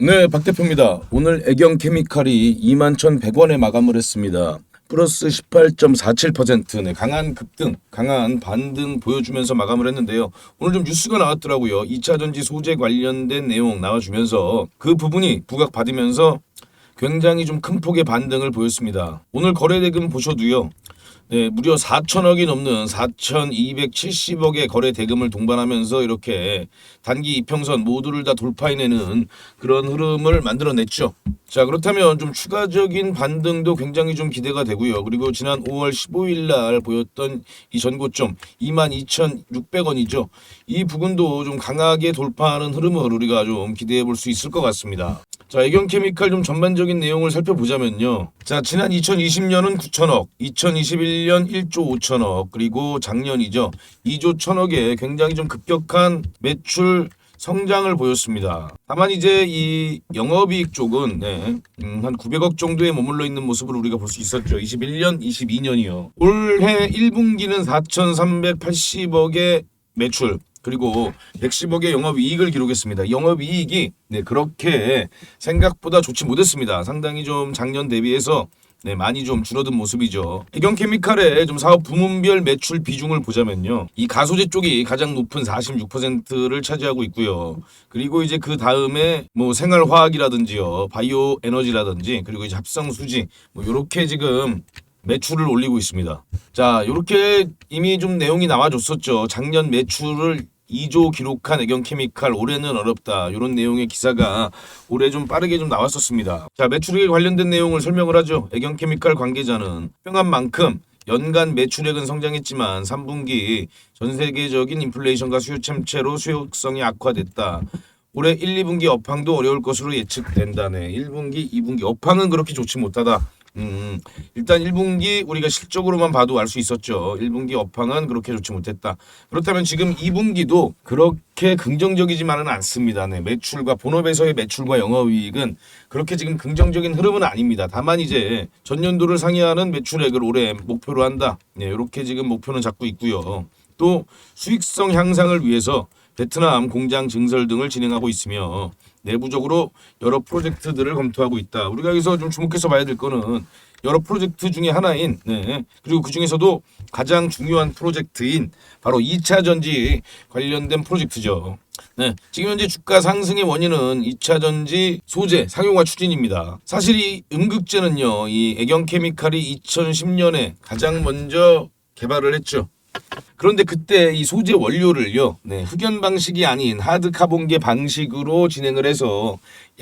네, 박 대표입니다. 오늘 애경케미칼이 21,100원에 마감을 했습니다. 플러스 18.47%, 네, 강한 급등, 강한 반등 보여주면서 마감을 했는데요. 오늘 좀 뉴스가 나왔더라고요. 2차전지 소재 관련된 내용 나와주면서 그 부분이 부각받으면서 굉장히 좀 큰 폭의 반등을 보였습니다. 오늘 거래대금 보셔도요. 네, 무려 4천억이 넘는 4,270억의 거래 대금을 동반하면서 이렇게 단기 이평선 모두를 다 돌파해내는 그런 흐름을 만들어냈죠. 자, 그렇다면 좀 추가적인 반등도 굉장히 좀 기대가 되고요. 그리고 지난 5월 15일 날 보였던 이 전고점 22,600원이죠. 이 부분도 좀 강하게 돌파하는 흐름을 우리가 좀 기대해 볼 수 있을 것 같습니다. 자, 애경케미칼 좀 전반적인 내용을 살펴보자면요. 자, 지난 2020년은 9천억, 2021년 1조 5천억, 그리고 작년이죠. 2조 1천억의 굉장히 좀 급격한 매출 성장을 보였습니다. 다만 이제 이 영업이익 쪽은 한 900억 정도에 머물러 있는 모습을 우리가 볼 수 있었죠. 21년, 22년이요. 올해 1분기는 4,380억의 매출, 그리고 110억의 영업이익을 기록했습니다. 영업이익이 그렇게 생각보다 좋지 못했습니다. 상당히 좀 작년 대비해서 많이 좀 줄어든 모습이죠. 애경케미칼의 좀 사업 부문별 매출 비중을 보자면요. 이 가소제 쪽이 가장 높은 46%를 차지하고 있고요. 그리고 이제 그 다음에 뭐 생활화학이라든지요, 바이오 에너지라든지, 그리고 이제 합성수지, 뭐 요렇게 지금 매출을 올리고 있습니다. 자, 요렇게 이미 좀 내용이 나와줬었죠. 작년 매출을 2조 기록한 애경케미칼 올해는 어렵다. 이런 내용의 기사가 올해 좀 빠르게 좀 나왔었습니다. 자, 매출액에 관련된 내용을 설명을 하죠. 애경케미칼 관계자는 평한 만큼 연간 매출액은 성장했지만 3분기 전 세계적인 인플레이션과 수요 침체로 수요성이 악화됐다. 올해 1, 2분기 업황도 어려울 것으로 예측된다네. 1분기, 2분기 업황은 그렇게 좋지 못하다. 일단 1분기 우리가 실적으로만 봐도 알 수 있었죠. 1분기 업황은 그렇게 좋지 못했다. 그렇다면 지금 2분기도 그렇게 긍정적이지만은 않습니다. 네, 매출과 본업에서의 매출과 영업이익은 그렇게 지금 긍정적인 흐름은 아닙니다. 다만 이제 전년도를 상회하는 매출액을 올해 목표로 한다. 네, 이렇게 지금 목표는 잡고 있고요. 또 수익성 향상을 위해서 베트남 공장 증설 등을 진행하고 있으며 내부적으로 여러 프로젝트들을 검토하고 있다. 우리가 여기서 좀 주목해서 봐야 될 거는 여러 프로젝트 중에 하나인 그리고 그 중에서도 가장 중요한 프로젝트인 바로 2차 전지 관련된 프로젝트죠. 네, 지금 현재 주가 상승의 원인은 2차 전지 소재 상용화 추진입니다. 사실 이 음극재는요, 이 애경케미칼이 2010년에 가장 먼저 개발을 했죠. 그런데 그때 이 소재 원료를요, 흑연 방식이 아닌 하드 카본계 방식으로 진행을 해서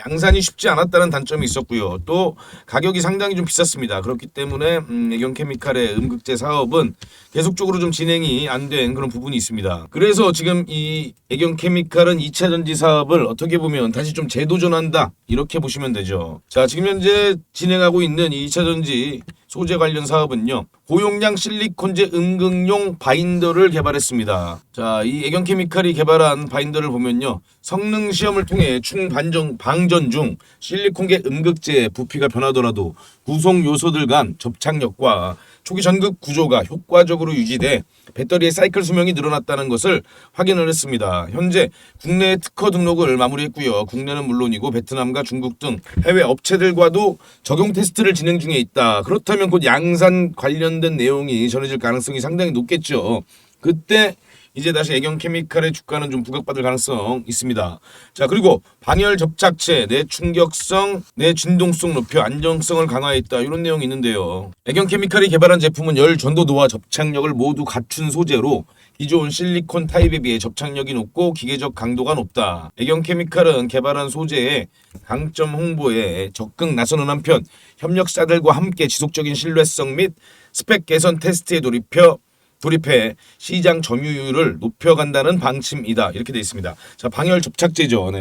양산이 쉽지 않았다는 단점이 있었고요. 또 가격이 상당히 좀 비쌌습니다. 그렇기 때문에 애경케미칼의 음극재 사업은 계속적으로 좀 진행이 안 된 그런 부분이 있습니다. 그래서 지금 이 애경케미칼은 2차 전지 사업을 어떻게 보면 다시 좀 재도전한다, 이렇게 보시면 되죠. 자, 지금 현재 진행하고 있는 이 2차 전지 소재 관련 사업은요, 고용량 실리콘제 음극용 바인더를 개발했습니다. 자, 이 애경케미칼이 개발한 바인더를 보면요, 성능 시험을 통해 방전 중 실리콘계 음극재의 부피가 변하더라도 구성 요소들 간 접착력과 초기 전극 구조가 효과적으로 유지돼 배터리의 사이클 수명이 늘어났다는 것을 확인을 했습니다. 현재 국내 특허 등록을 마무리했고요. 국내는 물론이고 베트남과 중국 등 해외 업체들과도 적용 테스트를 진행 중에 있다. 그렇다면 곧 양산 관련된 내용이 전해질 가능성이 상당히 높겠죠. 그때 이제 다시 애경케미칼의 주가는 좀 부각받을 가능성 있습니다. 자, 그리고 방열 접착체, 내 충격성, 내 진동성 높여 안정성을 강화했다, 이런 내용이 있는데요. 애경케미칼이 개발한 제품은 열 전도도와 접착력을 모두 갖춘 소재로 기존 실리콘 타입에 비해 접착력이 높고 기계적 강도가 높다. 애경케미칼은 개발한 소재의 강점 홍보에 적극 나서는 한편 협력사들과 함께 지속적인 신뢰성 및 스펙 개선 테스트에 돌입해 시장 점유율을 높여간다는 방침이다, 이렇게 되어 있습니다. 자, 방열 접착제죠.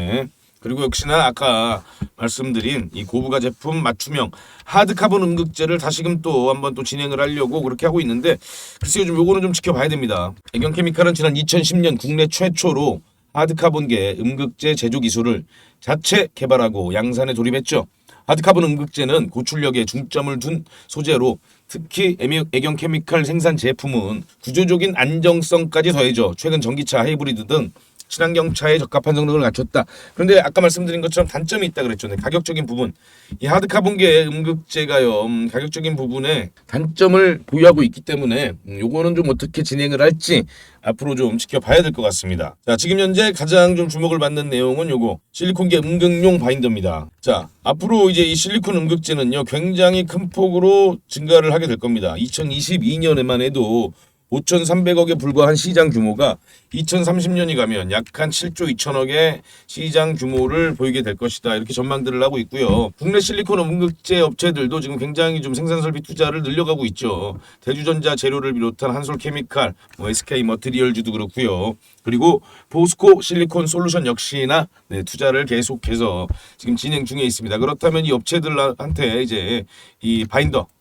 그리고 역시나 아까 말씀드린 이 고부가 제품 맞춤형 하드카본 음극재를 다시금 또 한번 또 진행을 하려고 그렇게 하고 있는데, 글쎄요, 좀 요거는 좀 지켜봐야 됩니다. 애경케미칼은 지난 2010년 국내 최초로 하드카본계 음극재 제조 기술을 자체 개발하고 양산에 돌입했죠. 하드카본 음극재는 고출력에 중점을 둔 소재로 특히 애경케미칼 생산 제품은 구조적인 안정성까지 더해져 최근 전기차, 하이브리드 등 친환경차에 적합한 성능을 갖췄다. 그런데 아까 말씀드린 것처럼 단점이 있다 그랬죠. 네, 가격적인 부분. 이 하드카본계 음극재가요. 가격적인 부분에 단점을 보유하고 있기 때문에 요거는 좀 어떻게 진행을 할지 앞으로 좀 지켜봐야 될 것 같습니다. 자, 지금 현재 가장 좀 주목을 받는 내용은 요거 실리콘계 음극용 바인더입니다. 자, 앞으로 이제 이 실리콘 음극재는요 굉장히 큰 폭으로 증가를 하게 될 겁니다. 2022년에만 해도 5,300억에 불과한 시장 규모가 2030년이 가면 약 한 7조 2천억의 시장 규모를 보이게 될 것이다. 이렇게 전망들을 하고 있고요. 국내 실리콘 음극재 업체들도 지금 굉장히 좀 생산 설비 투자를 늘려가고 있죠. 대주전자 재료를 비롯한 한솔케미칼, SK 머티리얼즈도 그렇고요. 그리고 보스코 실리콘 솔루션 역시나 투자를 계속해서 지금 진행 중에 있습니다. 그렇다면 이 업체들한테 이제 이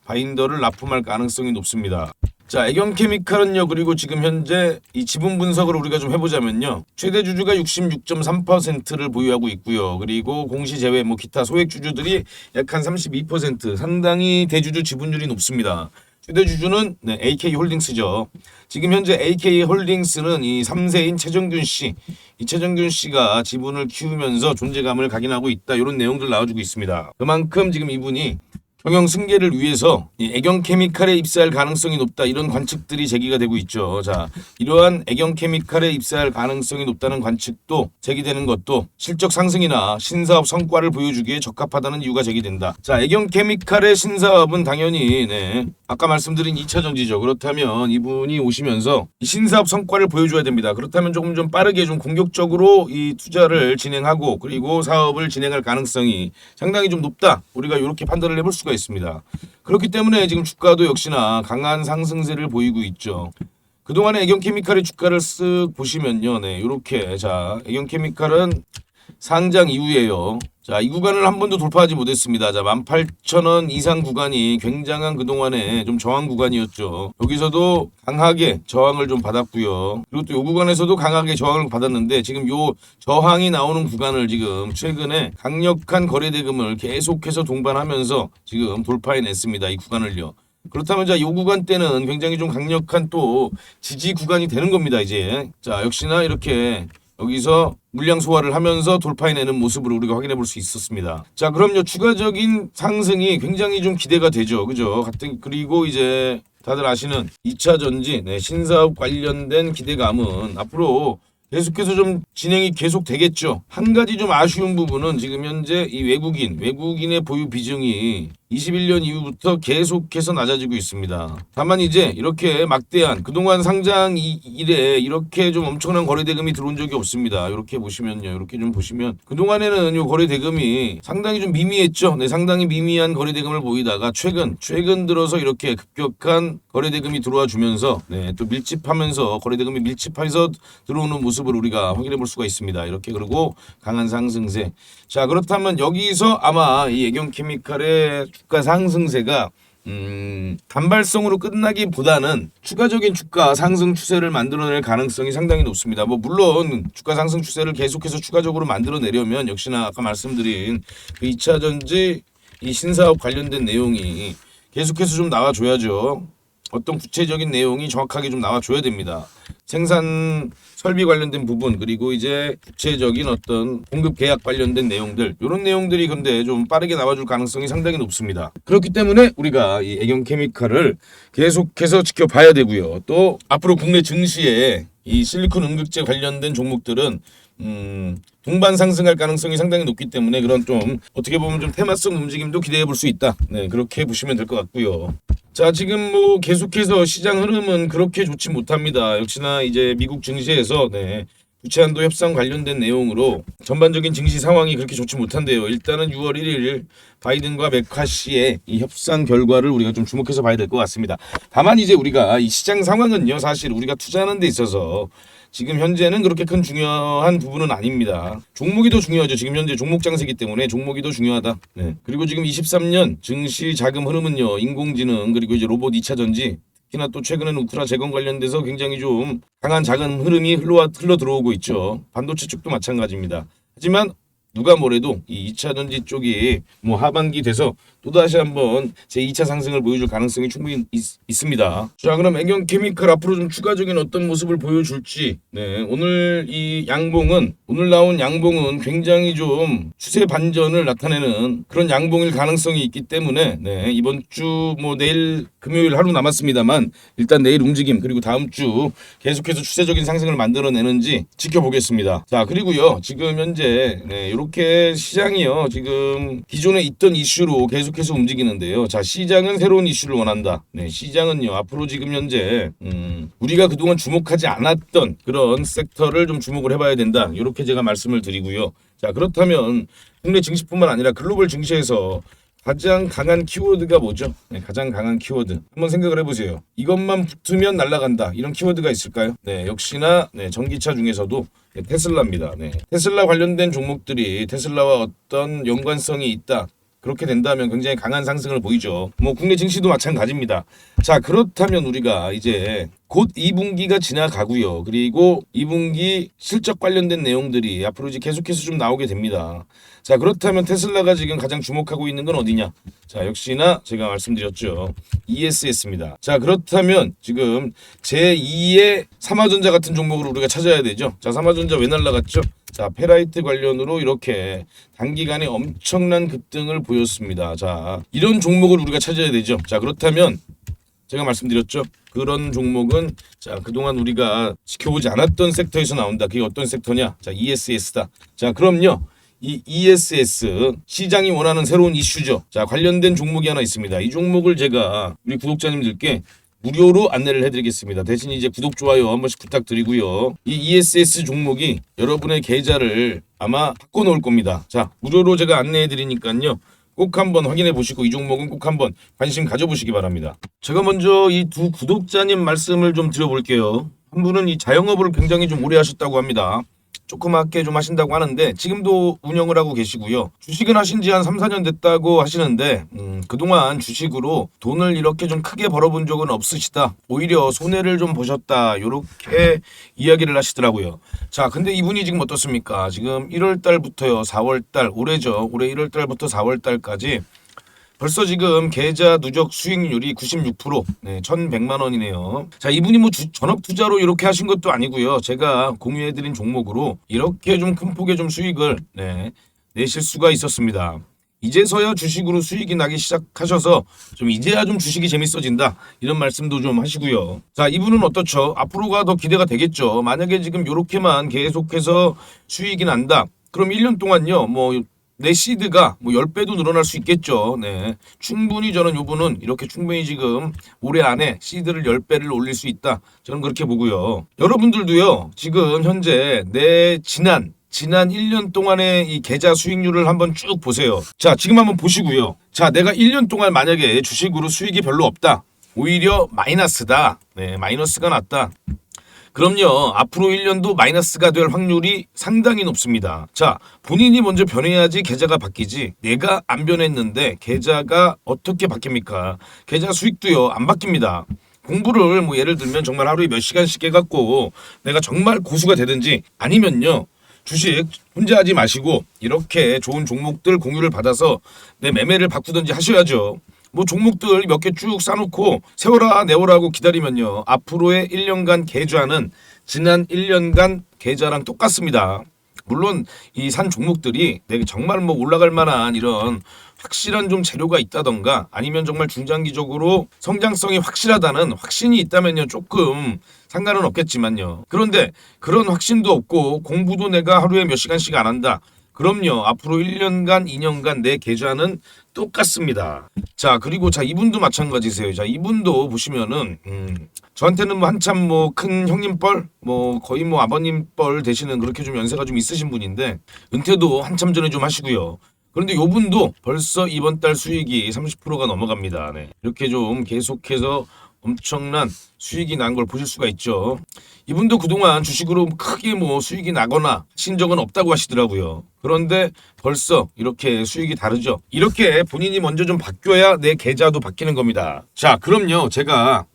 바인더를 납품할 가능성이 높습니다. 자, 애경케미칼은요. 그리고 지금 현재 이 지분 분석을 우리가 좀 해보자면요. 최대 주주가 66.3%를 보유하고 있고요. 그리고 공시 제외 기타 소액 주주들이 약 한 32%, 상당히 대주주 지분율이 높습니다. 최대 주주는 AK홀딩스죠. 지금 현재 AK홀딩스는 이 3세인 최정균 씨, 이 최정균 씨가 지분을 키우면서 존재감을 각인하고 있다. 이런 내용들 나와주고 있습니다. 그만큼 지금 이분이 경영 승계를 위해서 이 애경케미칼에 입사할 가능성이 높다, 이런 관측들이 제기가 되고 있죠. 자, 이러한 애경케미칼에 입사할 가능성이 높다는 관측도 제기되는 것도 실적 상승이나 신사업 성과를 보여주기에 적합하다는 이유가 제기된다. 자, 애경케미칼의 신사업은 당연히 아까 말씀드린 2차 전지죠. 그렇다면 이분이 오시면서 이 신사업 성과를 보여줘야 됩니다. 그렇다면 조금 좀 빠르게 좀 공격적으로 이 투자를 진행하고 그리고 사업을 진행할 가능성이 상당히 좀 높다. 우리가 이렇게 판단을 해볼 수가 있습니다. 그렇기 때문에 지금 주가도 역시나 강한 상승세를 보이고 있죠. 그동안에 애경케미칼의 주가를 쓱 보시면요. 이렇게 자, 애경케미칼은 상장 이후에요. 자, 이 구간을 한 번도 돌파하지 못했습니다. 자, 18,000원 이상 구간이 굉장한 그동안에 좀 저항 구간이었죠. 여기서도 강하게 저항을 좀 받았고요. 그리고 또 이 구간에서도 강하게 저항을 받았는데 지금 요 저항이 나오는 구간을 지금 최근에 강력한 거래 대금을 계속해서 동반하면서 지금 돌파해냈습니다. 이 구간을요. 그렇다면 자, 이 구간 때는 굉장히 좀 강력한 또 지지 구간이 되는 겁니다. 이제 자, 역시나 이렇게 여기서 물량 소화를 하면서 돌파해내는 모습을 우리가 확인해 볼 수 있었습니다. 자, 그럼요. 추가적인 상승이 굉장히 좀 기대가 되죠. 그죠? 그리고 이제 다들 아시는 2차 전지, 신사업 관련된 기대감은 앞으로 계속해서 좀 진행이 계속 되겠죠. 한 가지 좀 아쉬운 부분은 지금 현재 이 외국인의 보유 비중이 21년 이후부터 계속해서 낮아지고 있습니다. 다만 이제 이렇게 막대한 그동안 상장 이래 이렇게 좀 엄청난 거래 대금이 들어온 적이 없습니다. 이렇게 보시면요. 이렇게 좀 보시면 그동안에는 이 거래 대금이 상당히 좀 미미했죠. 상당히 미미한 거래 대금을 보이다가 최근 들어서 이렇게 급격한 거래 대금이 들어와 주면서 또 밀집하면서 거래 대금이 밀집해서 들어오는 모습을 우리가 확인해 볼 수가 있습니다. 이렇게 그리고 강한 상승세. 자, 그렇다면 여기서 아마 이 애경케미칼의 주가 상승세가 단발성으로 끝나기보다는 추가적인 주가 상승 추세를 만들어낼 가능성이 상당히 높습니다. 물론 주가 상승 추세를 계속해서 추가적으로 만들어내려면 역시나 아까 말씀드린 그 2차 전지 이 신사업 관련된 내용이 계속해서 좀 나와줘야죠. 어떤 구체적인 내용이 정확하게 좀 나와줘야 됩니다. 생산 설비 관련된 부분 그리고 이제 구체적인 어떤 공급 계약 관련된 내용들 이런 내용들이 근데 좀 빠르게 나와줄 가능성이 상당히 높습니다. 그렇기 때문에 우리가 이 애경케미칼을 계속해서 지켜봐야 되고요. 또 앞으로 국내 증시에 이 실리콘 음극재 관련된 종목들은 동반 상승할 가능성이 상당히 높기 때문에 그런 좀 어떻게 보면 좀 테마성 움직임도 기대해 볼 수 있다. 그렇게 보시면 될 것 같고요. 자, 지금 계속해서 시장 흐름은 그렇게 좋지 못합니다. 역시나 이제 미국 증시에서 부채한도 협상 관련된 내용으로 전반적인 증시 상황이 그렇게 좋지 못한데요. 일단은 6월 1일 바이든과 메카시의 이 협상 결과를 우리가 좀 주목해서 봐야 될 것 같습니다. 다만 이제 우리가 이 시장 상황은요, 사실 우리가 투자하는 데 있어서 지금 현재는 그렇게 큰 중요한 부분은 아닙니다. 종목이 더 중요하죠. 지금 현재 종목 장세기 때문에 종목이 더 중요하다. 그리고 지금 23년 증시 자금 흐름은요, 인공지능 그리고 이제 로봇 2차 전지 특히나 또 최근에는 우크라 재건 관련돼서 굉장히 좀 강한 자금 흐름이 흘러 들어오고 있죠. 반도체 쪽도 마찬가지입니다. 하지만 누가 뭐래도 이 2차전지 쪽이 뭐 하반기 돼서 또다시 한번 제 2차 상승을 보여줄 가능성이 충분히 있습니다. 자, 그럼 애경케미칼 앞으로 좀 추가적인 어떤 모습을 보여줄지, 네, 오늘 오늘 나온 양봉은 굉장히 좀 추세 반전을 나타내는 그런 양봉일 가능성이 있기 때문에, 네, 이번 주 뭐 내일 금요일 하루 남았습니다만 일단 내일 움직임 그리고 다음 주 계속해서 추세적인 상승을 만들어내는지 지켜보겠습니다. 자, 그리고요, 지금 현재 이렇게 시장이요, 지금 기존에 있던 이슈로 계속해서 움직이는데요. 자, 시장은 새로운 이슈를 원한다. 네, 시장은요 앞으로 지금 현재 우리가 그동안 주목하지 않았던 그런 섹터를 좀 주목을 해봐야 된다. 이렇게 제가 말씀을 드리고요. 자, 그렇다면 국내 증시뿐만 아니라 글로벌 증시에서 가장 강한 키워드가 뭐죠? 네, 가장 강한 키워드 한번 생각을 해보세요. 이것만 붙으면 날아간다, 이런 키워드가 있을까요? 네, 역시나 전기차 중에서도 테슬라입니다. 네, 테슬라 관련된 종목들이 테슬라와 어떤 연관성이 있다, 그렇게 된다면 굉장히 강한 상승을 보이죠. 뭐 국내 증시도 마찬가지입니다. 자, 그렇다면 우리가 이제 곧 2분기가 지나가고요. 그리고 2분기 실적 관련된 내용들이 앞으로 이제 계속해서 좀 나오게 됩니다. 자, 그렇다면 테슬라가 지금 가장 주목하고 있는 건 어디냐? 자, 역시나 제가 말씀드렸죠. ESS입니다. 자, 그렇다면 지금 제2의 삼화전자 같은 종목을 우리가 찾아야 되죠. 자, 삼화전자 왜 날라갔죠? 자, 페라이트 관련으로 이렇게 단기간에 엄청난 급등을 보였습니다. 자, 이런 종목을 우리가 찾아야 되죠. 자, 그렇다면 제가 말씀드렸죠. 그런 종목은 자, 그동안 우리가 지켜보지 않았던 섹터에서 나온다. 그게 어떤 섹터냐? 자, ESS다. 자, 그럼요. 이 ESS 시장이 원하는 새로운 이슈죠. 자, 관련된 종목이 하나 있습니다. 이 종목을 제가 우리 구독자님들께 무료로 안내를 해드리겠습니다. 대신 이제 구독, 좋아요 한 번씩 부탁드리고요. 이 ESS 종목이 여러분의 계좌를 아마 바꿔놓을 겁니다. 자, 무료로 제가 안내해드리니까요. 꼭 한번 확인해 보시고 이 종목은 꼭 한번 관심 가져보시기 바랍니다. 제가 먼저 이 두 구독자님 말씀을 좀 드려볼게요. 한 분은 이 자영업을 굉장히 좀 오래 하셨다고 합니다. 조그맣게 좀 하신다고 하는데 지금도 운영을 하고 계시고요. 주식은 하신 지 한 3, 4년 됐다고 하시는데 그동안 주식으로 돈을 이렇게 좀 크게 벌어본 적은 없으시다. 오히려 손해를 좀 보셨다. 이렇게 이야기를 하시더라고요. 자, 근데 이분이 지금 어떻습니까? 지금 1월 달부터요. 4월 달, 올해죠. 올해 1월 달부터 4월 달까지 벌써 지금 계좌 누적 수익률이 96%, 네, 1,100만 원이네요. 자, 이분이 뭐 전업 투자로 이렇게 하신 것도 아니고요. 제가 공유해드린 종목으로 이렇게 좀 큰 폭의 좀 수익을 내실 수가 있었습니다. 이제서야 주식으로 수익이 나기 시작하셔서 좀 이제야 좀 주식이 재밌어진다, 이런 말씀도 좀 하시고요. 자, 이분은 어떻죠? 앞으로가 더 기대가 되겠죠. 만약에 지금 이렇게만 계속해서 수익이 난다, 그럼 1년 동안요, 내 시드가 10배도 늘어날 수 있겠죠. 네. 충분히 저는 요분은 이렇게 충분히 지금 올해 안에 시드를 10배를 올릴 수 있다. 저는 그렇게 보고요. 여러분들도요, 지금 현재 내 지난 1년 동안의 이 계좌 수익률을 한번 쭉 보세요. 자, 지금 한번 보시고요. 자, 내가 1년 동안 만약에 주식으로 수익이 별로 없다, 오히려 마이너스다, 네, 마이너스가 났다, 그럼요, 앞으로 1년도 마이너스가 될 확률이 상당히 높습니다. 자, 본인이 먼저 변해야지 계좌가 바뀌지, 내가 안 변했는데 계좌가 어떻게 바뀝니까? 계좌 수익도요, 안 바뀝니다. 공부를 예를 들면 정말 하루에 몇 시간씩 해갖고 내가 정말 고수가 되든지, 아니면요, 주식 혼자 하지 마시고 이렇게 좋은 종목들 공유를 받아서 내 매매를 바꾸든지 하셔야죠. 종목들 몇 개 쭉 싸놓고 세워라 내워라 하고 기다리면요, 앞으로의 1년간 계좌는 지난 1년간 계좌랑 똑같습니다. 물론 이 산 종목들이 내가 정말 올라갈 만한 이런 확실한 좀 재료가 있다던가, 아니면 정말 중장기적으로 성장성이 확실하다는 확신이 있다면요, 조금 상관은 없겠지만요. 그런데 그런 확신도 없고 공부도 내가 하루에 몇 시간씩 안 한다, 그럼요, 앞으로 1년간 2년간 내 계좌는 똑같습니다. 자, 그리고 자, 이분도 마찬가지세요. 자, 이분도 보시면은 저한테는 한참 큰 형님뻘, 거의 아버님 뻘 되시는, 그렇게 좀 연세가 좀 있으신 분인데 은퇴도 한참 전에 좀 하시고요. 그런데 요분도 벌써 이번 달 수익이 30%가 넘어갑니다. 네. 이렇게 좀 계속해서 엄청난 수익이 난 걸 보실 수가 있죠. 이분도 그동안 주식으로 크게 수익이 나거나 하신 적은 없다고 하시더라고요. 그런데 벌써 이렇게 수익이 다르죠. 이렇게 본인이 먼저 좀 바뀌어야 내 계좌도 바뀌는 겁니다. 자, 그럼요, 제가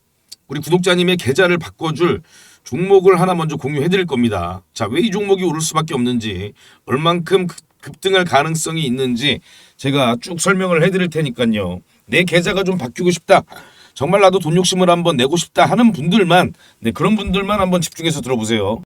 우리 구독자님의 계좌를 바꿔줄 종목을 하나 먼저 공유해 드릴 겁니다. 자, 왜 이 종목이 오를 수밖에 없는지, 얼만큼 급등할 가능성이 있는지 제가 쭉 설명을 해드릴 테니까요. 내 계좌가 좀 바뀌고 싶다. 정말 나도 돈 욕심을 한번 내고 싶다 하는 분들만, 그런 분들만 한번 집중해서 들어보세요.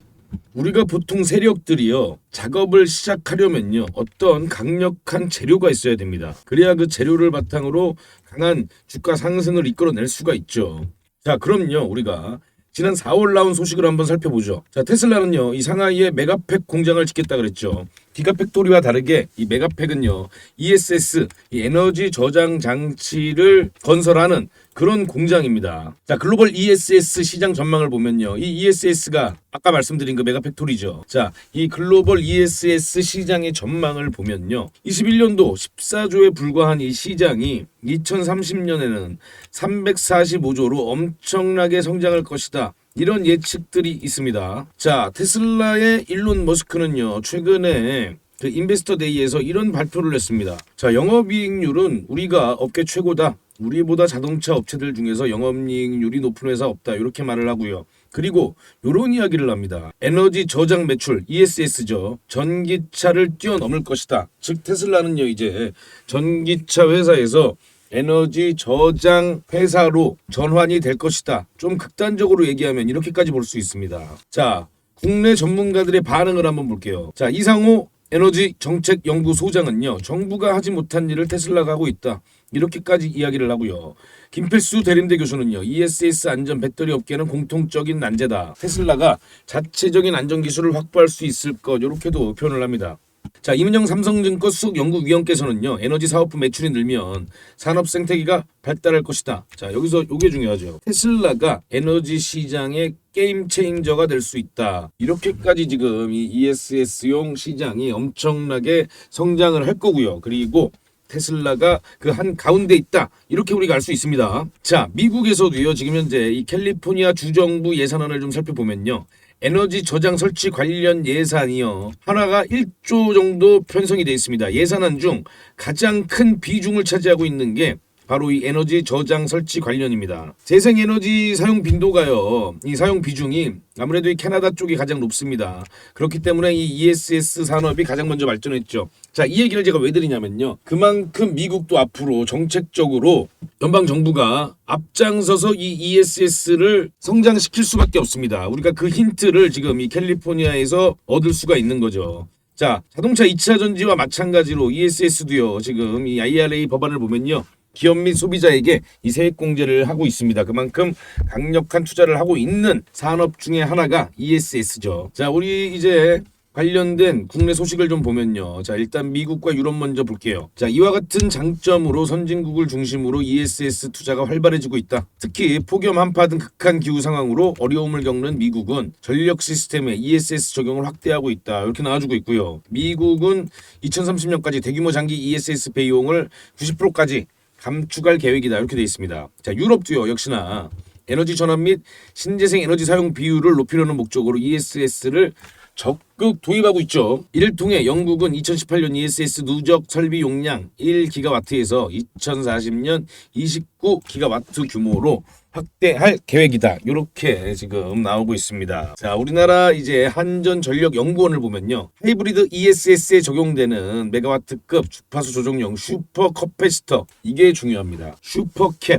우리가 보통 세력들이요, 작업을 시작하려면요, 어떤 강력한 재료가 있어야 됩니다. 그래야 그 재료를 바탕으로 강한 주가 상승을 이끌어낼 수가 있죠. 자, 그럼요, 우리가 지난 4월 나온 소식을 한번 살펴보죠. 자, 테슬라는요, 이 상하이에 메가팩 공장을 짓겠다 그랬죠. 기가팩토리와 다르게 이 메가팩은요, ESS, 이 에너지 저장 장치를 건설하는 그런 공장입니다. 자, 글로벌 ESS 시장 전망을 보면요, 이 ESS가 아까 말씀드린 그 메가팩토리죠. 자, 이 글로벌 ESS 시장의 전망을 보면요, 21년도 14조에 불과한 이 시장이 2030년에는 345조로 엄청나게 성장할 것이다. 이런 예측들이 있습니다. 자, 테슬라의 일론 머스크는요, 최근에 그 인베스터 데이에서 이런 발표를 했습니다. 자, 영업이익률은 우리가 업계 최고다. 우리보다 자동차 업체들 중에서 영업이익률이 높은 회사 없다. 이렇게 말을 하고요. 그리고 이런 이야기를 합니다. 에너지 저장 매출 ESS죠. 전기차를 뛰어넘을 것이다. 즉 테슬라는요, 이제 전기차 회사에서 에너지 저장 회사로 전환이 될 것이다. 좀 극단적으로 얘기하면 이렇게까지 볼 수 있습니다. 자, 국내 전문가들의 반응을 한번 볼게요. 자, 이상호 에너지 정책 연구소장은요, 정부가 하지 못한 일을 테슬라가 하고 있다. 이렇게까지 이야기를 하고요. 김필수 대림대 교수는요, ESS 안전 배터리 업계는 공통적인 난제다. 테슬라가 자체적인 안전 기술을 확보할 수 있을 것, 이렇게도 표현을 합니다. 자, 이문영 삼성증권 수석연구위원께서는요, 에너지 사업부 매출이 늘면 산업 생태계가 발달할 것이다. 자, 여기서 이게 중요하죠. 테슬라가 에너지 시장의 게임 체인저가 될 수 있다. 이렇게까지 지금 이 ESS용 시장이 엄청나게 성장을 할 거고요. 그리고 테슬라가 그 한 가운데 있다. 이렇게 우리가 알 수 있습니다. 자, 미국에서도요, 지금 현재 이 캘리포니아 주정부 예산안을 좀 살펴보면요, 에너지 저장 설치 관련 예산이요, 하나가 1조 정도 편성이 되어 있습니다. 예산안 중 가장 큰 비중을 차지하고 있는 게 바로 이 에너지 저장 설치 관련입니다. 재생에너지 사용 빈도가요, 이 사용 비중이 아무래도 이 캐나다 쪽이 가장 높습니다. 그렇기 때문에 이 ESS 산업이 가장 먼저 발전했죠. 자, 이 얘기를 제가 왜 드리냐면요, 그만큼 미국도 앞으로 정책적으로 연방정부가 앞장서서 이 ESS를 성장시킬 수밖에 없습니다. 우리가 그 힌트를 지금 이 캘리포니아에서 얻을 수가 있는 거죠. 자, 자동차 2차 전지와 마찬가지로 ESS도요, 지금 이 IRA 법안을 보면요, 기업 및 소비자에게 이 세액 공제를 하고 있습니다. 그만큼 강력한 투자를 하고 있는 산업 중에 하나가 ESS죠. 자, 우리 이제 관련된 국내 소식을 좀 보면요. 자, 일단 미국과 유럽 먼저 볼게요. 자, 이와 같은 장점으로 선진국을 중심으로 ESS 투자가 활발해지고 있다. 특히 폭염, 한파 등 극한 기후 상황으로 어려움을 겪는 미국은 전력 시스템에 ESS 적용을 확대하고 있다. 이렇게 나와주고 있고요. 미국은 2030년까지 대규모 장기 ESS 비용을 90%까지 감축할 계획이다. 이렇게 되어 있습니다. 자, 유럽도요, 역시나 에너지 전환 및 신재생 에너지 사용 비율을 높이려는 목적으로 ESS를 적극 도입하고 있죠. 이를 통해 영국은 2018년 ESS 누적 설비 용량 1기가와트에서 2040년 29기가와트 규모로 확대할 계획이다. 이렇게 지금 나오고 있습니다. 자, 우리나라 이제 한전전력연구원을 보면요, 하이브리드 ESS에 적용되는 메가와트급 주파수 조정용 슈퍼 커패시터, 이게 중요합니다. 슈퍼캡,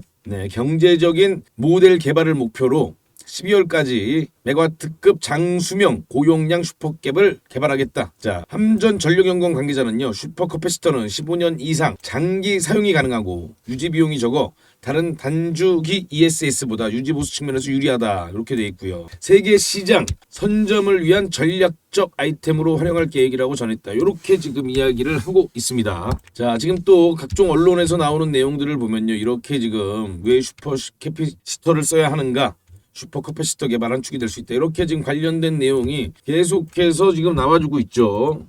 경제적인 모델 개발을 목표로 12월까지 메가와트급 장수명 고용량 슈퍼캡을 개발하겠다. 자, 함전전력연구원 관계자는요, 슈퍼커패시터는 15년 이상 장기 사용이 가능하고 유지 비용이 적어 다른 단주기 ESS보다 유지 보수 측면에서 유리하다. 이렇게 돼 있고요. 세계 시장 선점을 위한 전략적 아이템으로 활용할 계획이라고 전했다. 이렇게 지금 이야기를 하고 있습니다. 자, 지금 또 각종 언론에서 나오는 내용들을 보면요, 이렇게 지금 왜 슈퍼캐피시터를 써야 하는가, 슈퍼커패시터 개발한 축이 될 수 있다. 이렇게 지금 관련된 내용이 계속해서 지금 나와주고 있죠.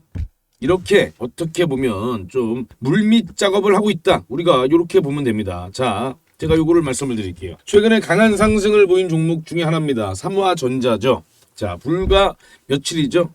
이렇게 어떻게 보면 좀 물밑 작업을 하고 있다. 우리가 이렇게 보면 됩니다. 자, 제가 요거를 말씀을 드릴게요. 최근에 강한 상승을 보인 종목 중에 하나입니다. 삼화전자죠. 자, 불과 며칠이죠.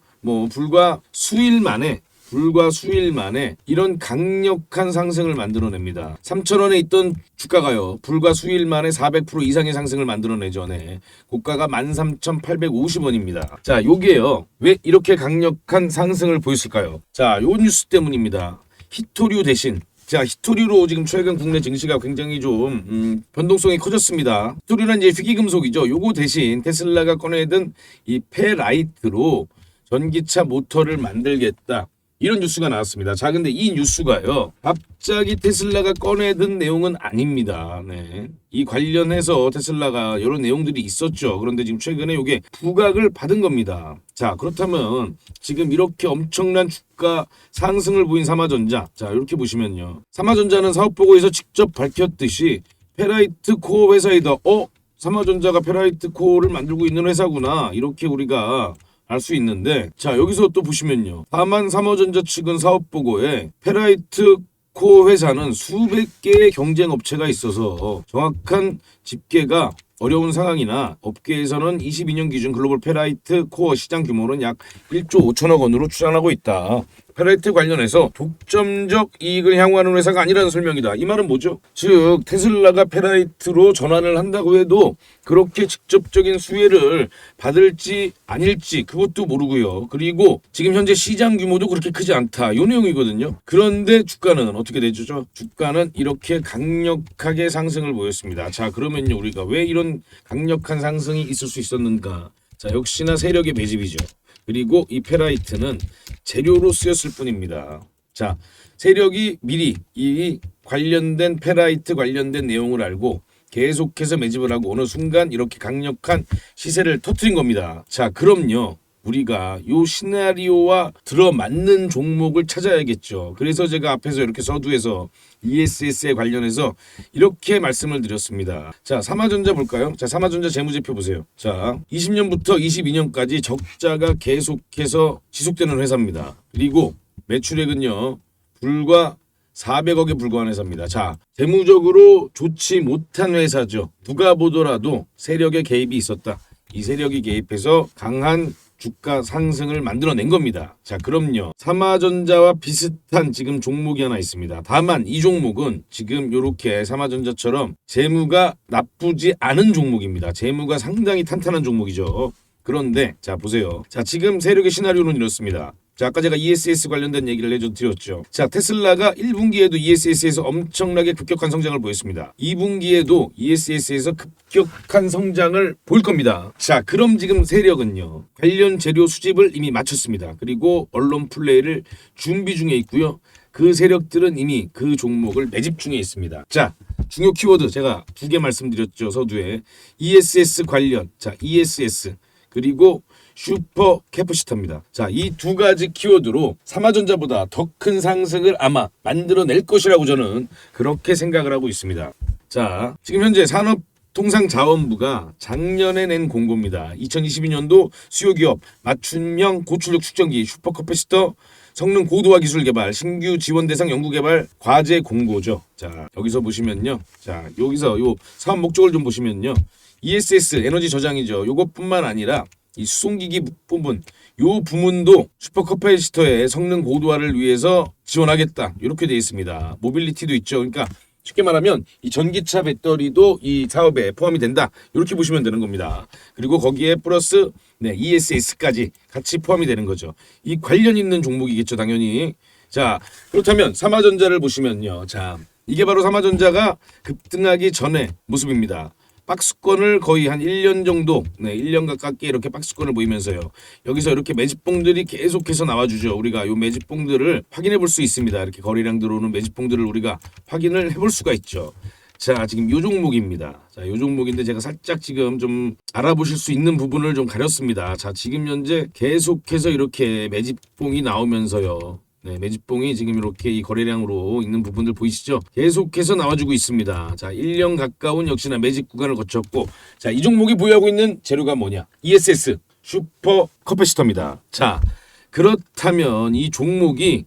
불과 수일 만에 불과 수일 만에 이런 강력한 상승을 만들어냅니다. 3,000원에 있던 주가가요. 불과 수일 만에 400% 이상의 상승을 만들어내죠. 네. 고가가 13,850원입니다. 자, 요게요. 왜 이렇게 강력한 상승을 보였을까요? 자, 요 뉴스 때문입니다. 히토류 대신 히토류로 지금 최근 국내 증시가 굉장히 좀 변동성이 커졌습니다. 히토류는 이제 희귀금속이죠. 요거 대신 테슬라가 꺼내든 이 페라이트로 전기차 모터를 만들겠다. 이런 뉴스가 나왔습니다. 자, 근데 이 뉴스가요, 갑자기 테슬라가 꺼내든 내용은 아닙니다. 네. 이 관련해서 테슬라가 이런 내용들이 있었죠. 그런데 지금 최근에 이게 부각을 받은 겁니다. 자, 그렇다면 지금 이렇게 엄청난 주가 상승을 보인 삼화전자, 자, 이렇게 보시면요. 삼화전자는 사업보고에서 직접 밝혔듯이 페라이트 코어 회사이다. 삼화전자가 페라이트 코어를 만들고 있는 회사구나. 이렇게 우리가 알 수 있는데, 자, 여기서 또 보시면요. 다만 삼화전자 측은 사업보고에 페라이트 코어 회사는 수백 개의 경쟁 업체가 있어서 정확한 집계가 어려운 상황이나 업계에서는 22년 기준 글로벌 페라이트 코어 시장 규모는 약 1조 5천억 원으로 추산하고 있다. 페라이트 관련해서 독점적 이익을 향후하는 회사가 아니라는 설명이다. 이 말은 뭐죠? 즉 테슬라가 페라이트로 전환을 한다고 해도 그렇게 직접적인 수혜를 받을지 아닐지 그것도 모르고요. 그리고 지금 현재 시장 규모도 그렇게 크지 않다. 이 내용이거든요. 그런데 주가는 어떻게 되죠? 주가는 이렇게 강력하게 상승을 보였습니다. 자, 그러면요, 우리가 왜 이런 강력한 상승이 있을 수 있었는가? 자, 역시나 세력의 매집이죠. 그리고 이 페라이트는 재료로 쓰였을 뿐입니다. 자, 세력이 미리 이 관련된 페라이트 관련된 내용을 알고 계속해서 매집을 하고 어느 순간 이렇게 강력한 시세를 터뜨린 겁니다. 자, 그럼요. 우리가 요 시나리오와 들어맞는 종목을 찾아야겠죠. 그래서 제가 앞에서 이렇게 서두에서 ESS에 관련해서 이렇게 말씀을 드렸습니다. 자, 삼화전자 볼까요? 자, 삼화전자 재무제표 보세요. 자, 20년부터 22년까지 적자가 계속해서 지속되는 회사입니다. 그리고 매출액은요, 불과 400억에 불과한 회사입니다. 자, 재무적으로 좋지 못한 회사죠. 누가 보더라도 세력의 개입이 있었다. 이 세력이 개입해서 강한 주가 상승을 만들어낸 겁니다. 자, 그럼요. 삼화전자와 비슷한 지금 종목이 하나 있습니다. 다만 이 종목은 지금 이렇게 삼화전자처럼 재무가 나쁘지 않은 종목입니다. 재무가 상당히 탄탄한 종목이죠. 그런데 자, 보세요. 자, 지금 세력의 시나리오는 이렇습니다. 자, 아까 제가 ESS 관련된 얘기를 드렸죠. 자, 테슬라가 1분기에도 ESS에서 엄청나게 급격한 성장을 보였습니다. 2분기에도 ESS에서 급격한 성장을 보일 겁니다. 자, 그럼 지금 세력은요, 관련 재료 수집을 이미 마쳤습니다. 그리고 언론 플레이를 준비 중에 있고요. 그 세력들은 이미 그 종목을 매집 중에 있습니다. 자, 중요 키워드 제가 2개 말씀드렸죠. 서두에 ESS 관련, 자, ESS 그리고 슈퍼 캐퍼시터입니다. 자, 이 두 가지 키워드로 삼화전자보다 더 큰 상승을 아마 만들어낼 것이라고 저는 그렇게 생각을 하고 있습니다. 자, 지금 현재 산업통상자원부가 작년에 낸 공고입니다. 2022년도 수요기업 맞춤형 고출력 축전기 슈퍼 캐퍼시터 성능 고도화 기술 개발 신규 지원 대상 연구 개발 과제 공고죠. 자, 여기서 보시면요. 자, 여기서 요 사업 목적을 좀 보시면요. ESS 에너지 저장이죠. 요것뿐만 아니라 이 수송기기 부분, 요 부문도 슈퍼캐퍼시터의 성능 고도화를 위해서 지원하겠다. 이렇게 되어 있습니다. 모빌리티도 있죠. 그러니까 쉽게 말하면 이 전기차 배터리도 이 사업에 포함이 된다. 이렇게 보시면 되는 겁니다. 그리고 거기에 플러스 ESS까지 같이 포함이 되는 거죠. 이 관련 있는 종목이겠죠, 당연히. 자, 그렇다면 삼화전자를 보시면요. 자, 이게 바로 삼화전자가 급등하기 전의 모습입니다. 박스권을 거의 한 1년 정도, 1년 가깝게 이렇게 박스권을 보이면서요. 여기서 이렇게 매집봉들이 계속해서 나와주죠. 우리가 요 매집봉들을 확인해 볼 수 있습니다. 이렇게 거래량 들어오는 매집봉들을 우리가 확인을 해볼 수가 있죠. 자, 지금 요 종목입니다. 자, 요 종목인데 제가 살짝 지금 좀 알아보실 수 있는 부분을 좀 가렸습니다. 자, 지금 현재 계속해서 이렇게 매집봉이 나오면서요. 매집봉이 지금 이렇게 이 거래량으로 있는 부분들 보이시죠? 계속해서 나와주고 있습니다. 자, 1년 가까운 역시나 매집 구간을 거쳤고, 자, 이 종목이 보유하고 있는 재료가 뭐냐? ESS 슈퍼 캐퍼시터입니다. 자, 그렇다면 이 종목이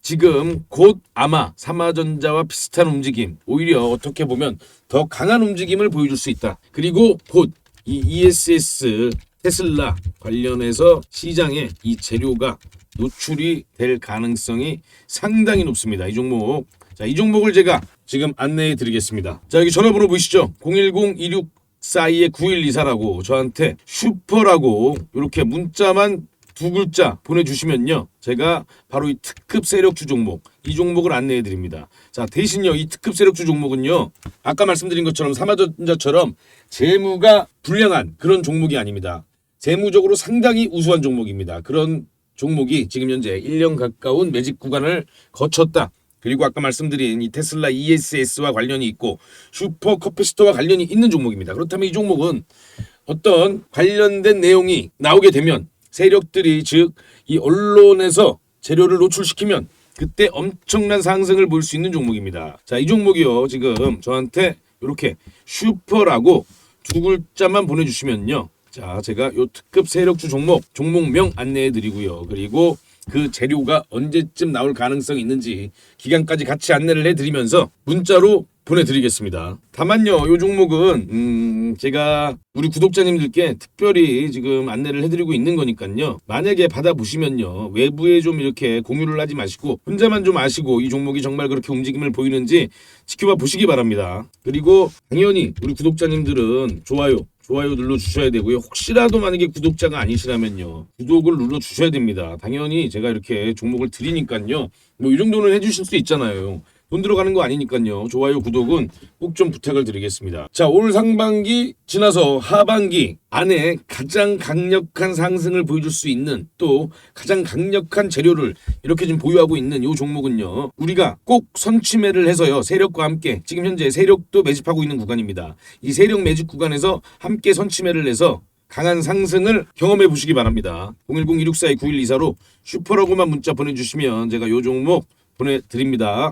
지금 곧 아마 삼화전자와 비슷한 움직임, 오히려 어떻게 보면 더 강한 움직임을 보여줄 수 있다. 그리고 곧 이 ESS 테슬라 관련해서 시장에 이 재료가 노출이 될 가능성이 상당히 높습니다. 이 종목. 자, 이 종목을 제가 지금 안내해 드리겠습니다. 자, 여기 전화번호 보이시죠? 010-2642-9124라고 저한테 슈퍼라고 이렇게 문자만 두 글자 보내주시면요, 제가 바로 이 특급 세력주 종목, 이 종목을 안내해 드립니다. 자, 대신요, 이 특급 세력주 종목은요, 아까 말씀드린 것처럼 삼화전자처럼 재무가 불량한 그런 종목이 아닙니다. 재무적으로 상당히 우수한 종목입니다. 그런 종목이 지금 현재 1년 가까운 매집 구간을 거쳤다. 그리고 아까 말씀드린 이 테슬라 ESS와 관련이 있고 슈퍼 커피스토와 관련이 있는 종목입니다. 그렇다면 이 종목은 어떤 관련된 내용이 나오게 되면 세력들이, 즉 이 언론에서 재료를 노출시키면 그때 엄청난 상승을 볼 수 있는 종목입니다. 자, 이 종목이요, 지금 저한테 이렇게 슈퍼라고 두 글자만 보내주시면요, 자, 제가 요 특급 세력주 종목명 안내해 드리고요. 그리고 그 재료가 언제쯤 나올 가능성이 있는지 기간까지 같이 안내를 해드리면서 문자로 보내드리겠습니다. 다만요, 이 종목은 제가 우리 구독자님들께 특별히 지금 안내를 해드리고 있는 거니까요, 만약에 받아보시면요, 외부에 좀 이렇게 공유를 하지 마시고 혼자만 좀 아시고 이 종목이 정말 그렇게 움직임을 보이는지 지켜봐 보시기 바랍니다. 그리고 당연히 우리 구독자님들은 좋아요 눌러주셔야 되고요. 혹시라도 만약에 구독자가 아니시라면요, 구독을 눌러주셔야 됩니다. 당연히 제가 이렇게 종목을 드리니까요, 뭐 이 정도는 해주실 수 있잖아요. 돈 들어가는 거 아니니까요. 좋아요, 구독은 꼭 좀 부탁을 드리겠습니다. 자, 올 상반기 지나서 하반기 안에 가장 강력한 상승을 보여줄 수 있는, 또 가장 강력한 재료를 이렇게 좀 보유하고 있는 이 종목은요, 우리가 꼭 선취매를 해서요, 세력과 함께, 지금 현재 세력도 매집하고 있는 구간입니다. 이 세력 매집 구간에서 함께 선취매를 해서 강한 상승을 경험해 보시기 바랍니다. 010-2642-9124로 슈퍼라고만 문자 보내주시면 제가 이 종목 보내드립니다.